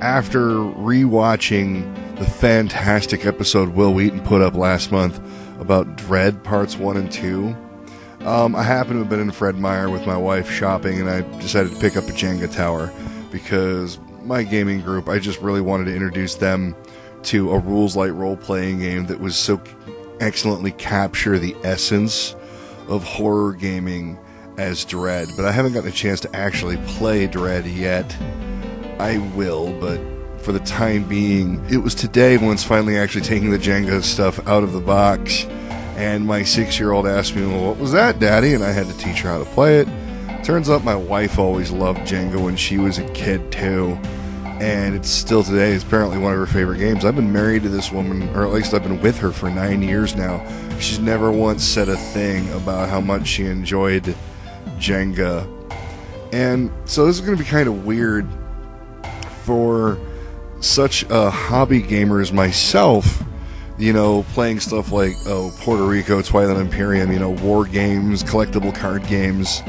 after rewatching the fantastic episode Will Wheaton put up last month about Dread Parts 1 and 2, I happened to have been in Fred Meyer with my wife shopping, and I decided to pick up a Jenga tower because my gaming group, I just really wanted to introduce them to a rules-light role-playing game that was so excellently capture the essence of horror gaming as Dread. But I haven't gotten a chance to actually play Dread yet. I will, but for the time being, it was today when it's finally actually taking the Jenga stuff out of the box, and my 6-year-old asked me, well, what was that, Daddy? And I had to teach her how to play it. Turns out my wife always loved Jenga when she was a kid too, and it's still today, it's apparently one of her favorite games. I've been married to this woman, or at least I've been with her for 9 years now. She's never once said a thing about how much she enjoyed Jenga. And so this is going to be kind of weird for such a hobby gamer as myself, you know, playing stuff like Puerto Rico, Twilight Imperium, you know, war games, collectible card games,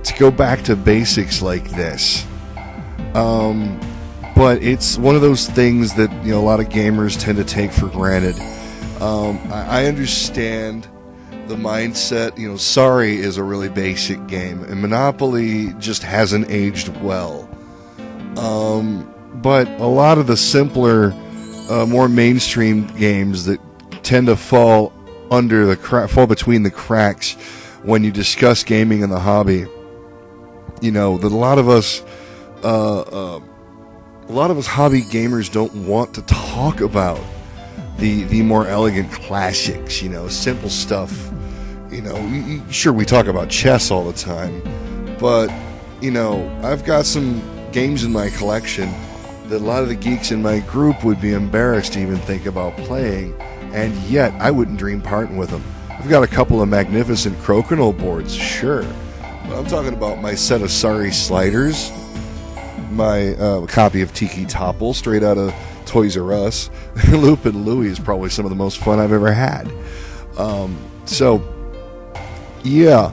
to go back to basics like this. But it's one of those things that, you know, a lot of gamers tend to take for granted. I understand the mindset. You know, Sorry is a really basic game, and Monopoly just hasn't aged well. But a lot of the simpler, more mainstream games that tend to fall between the cracks when you discuss gaming in the hobby, you know, that a lot of us hobby gamers don't want to talk about the more elegant classics, you know, simple stuff. You know, sure, we talk about chess all the time, but, you know, I've got some games in my collection that a lot of the geeks in my group would be embarrassed to even think about playing, and yet I wouldn't dream parting with them. I've got a couple of magnificent Crokinole boards, sure, but I'm talking about my set of Sorry sliders, my copy of Tiki Topple straight out of Toys R Us. Lupin Louie is probably some of the most fun I've ever had. So, yeah.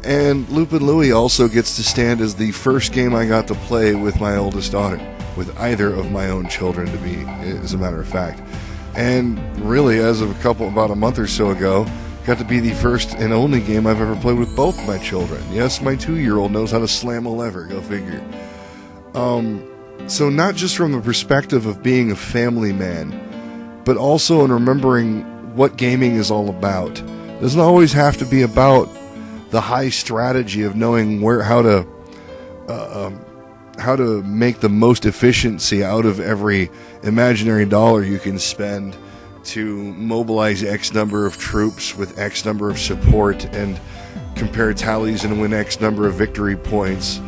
And Lupin Louie also gets to stand as the first game I got to play with my oldest daughter, with either of my own children, to be, as a matter of fact. And really, as of about a month or so ago, got to be the first and only game I've ever played with both my children. Yes, my 2-year-old knows how to slam a lever, go figure. So not just from the perspective of being a family man, but also in remembering what gaming is all about. It doesn't always have to be about the high strategy of knowing how to make the most efficiency out of every imaginary dollar you can spend to mobilize X number of troops with X number of support and compare tallies and win X number of victory points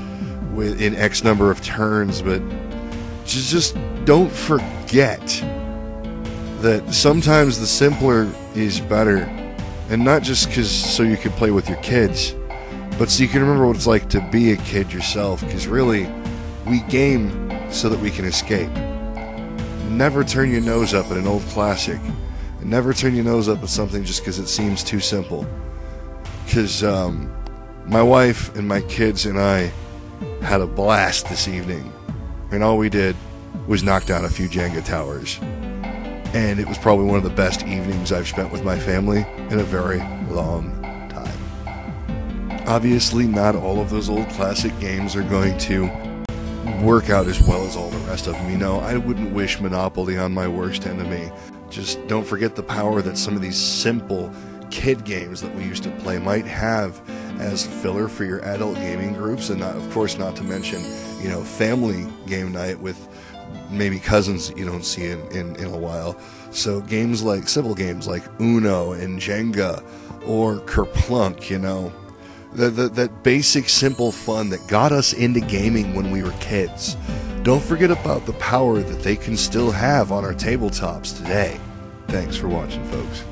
in X number of turns. But just don't forget that sometimes the simpler is better, and not just so you can play with your kids, but so you can remember what it's like to be a kid yourself, because really, we game so that we can escape. Never turn your nose up at an old classic, and never turn your nose up at something just because it seems too simple. Because my wife and my kids and I had a blast this evening, and all we did was knock down a few Jenga towers, and it was probably one of the best evenings I've spent with my family in a very long time. Obviously, not all of those old classic games are going to work out as well as all the rest of them. You know, I wouldn't wish Monopoly on my worst enemy. Just don't forget the power that some of these simple kid games that we used to play might have as filler for your adult gaming groups, and not, of course, not to mention, you know, family game night with maybe cousins that you don't see in a while. So games like, simple games like Uno and Jenga or Kerplunk, you know, that basic simple fun that got us into gaming when we were kids. Don't forget about the power that they can still have on our tabletops today. Thanks for watching, folks.